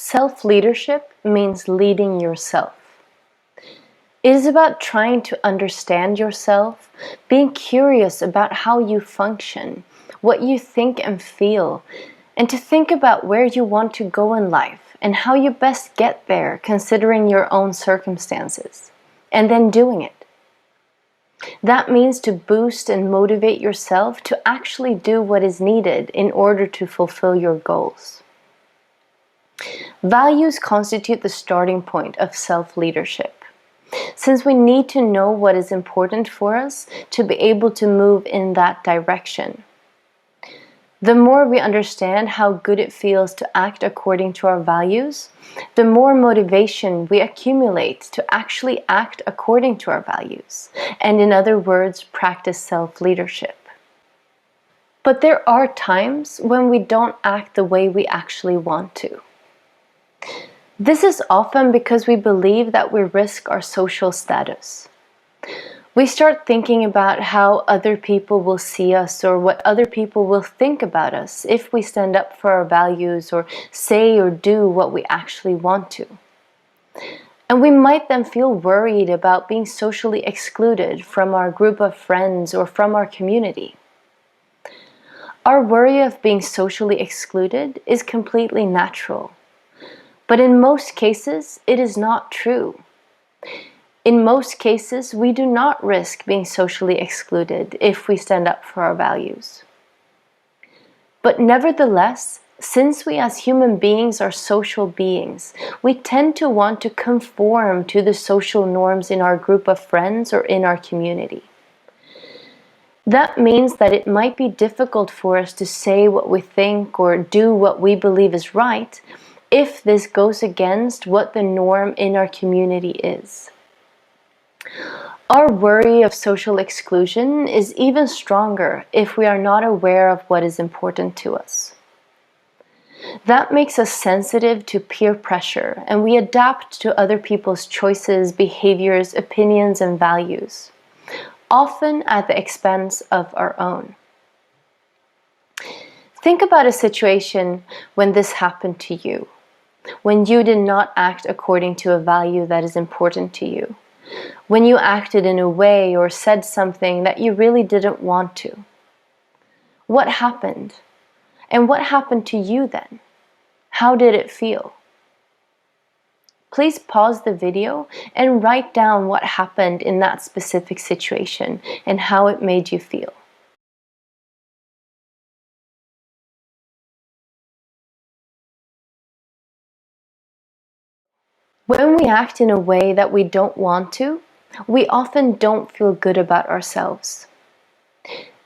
Self-leadership means leading yourself. It is about trying to understand yourself, being curious about how you function, what you think and feel, and to think about where you want to go in life and how you best get there considering your own circumstances, and then doing it. That means to boost and motivate yourself to actually do what is needed in order to fulfill your goals. Values constitute the starting point of self-leadership, since we need to know what is important for us to be able to move in that direction. The more we understand how good it feels to act according to our values, the more motivation we accumulate to actually act according to our values, and in other words, practice self-leadership. But there are times when we don't act the way we actually want to. This is often because we believe that we risk our social status. We start thinking about how other people will see us or what other people will think about us if we stand up for our values or say or do what we actually want to. And we might then feel worried about being socially excluded from our group of friends or from our community. Our worry of being socially excluded is completely natural. But in most cases, it is not true. In most cases, we do not risk being socially excluded if we stand up for our values. But nevertheless, since we as human beings are social beings, we tend to want to conform to the social norms in our group of friends or in our community. That means that it might be difficult for us to say what we think or do what we believe is right if this goes against what the norm in our community is. Our worry of social exclusion is even stronger if we are not aware of what is important to us. That makes us sensitive to peer pressure, and we adapt to other people's choices, behaviors, opinions, and values, often at the expense of our own. Think about a situation when this happened to you, when you did not act according to a value that is important to you, when you acted in a way or said something that you really didn't want to. What happened? And what happened to you then? How did it feel? Please pause the video and write down what happened in that specific situation and how it made you feel. When we act in a way that we don't want to, we often don't feel good about ourselves.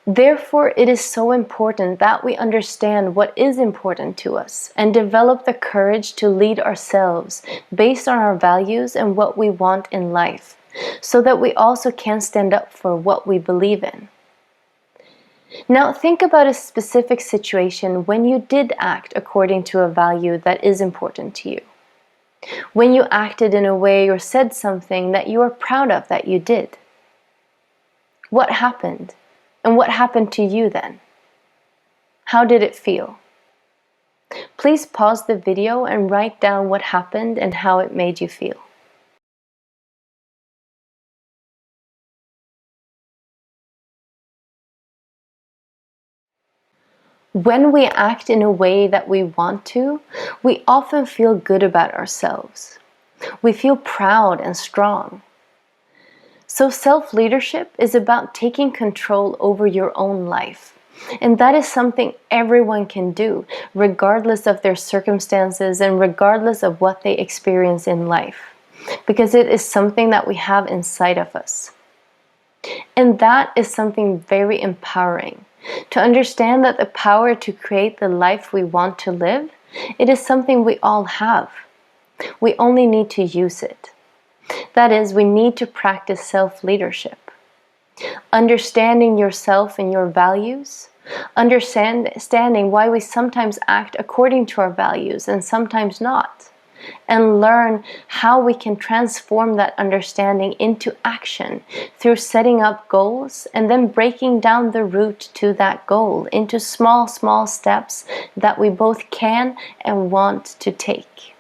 Therefore, it is so important that we understand what is important to us and develop the courage to lead ourselves based on our values and what we want in life, so that we also can stand up for what we believe in. Now, think about a specific situation when you did act according to a value that is important to you. When you acted in a way or said something that you are proud of that you did. What happened? And what happened to you then? How did it feel? Please pause the video and write down what happened and how it made you feel. When we act in a way that we want to, we often feel good about ourselves. We feel proud and strong. So self-leadership is about taking control over your own life. And that is something everyone can do, regardless of their circumstances and regardless of what they experience in life, because it is something that we have inside of us. And that is something very empowering. To understand that the power to create the life we want to live, it is something we all have. We only need to use it. That is, we need to practice self-leadership. Understanding yourself and your values, understanding why we sometimes act according to our values and sometimes not, and learn how we can transform that understanding into action through setting up goals and then breaking down the route to that goal into small steps that we both can and want to take.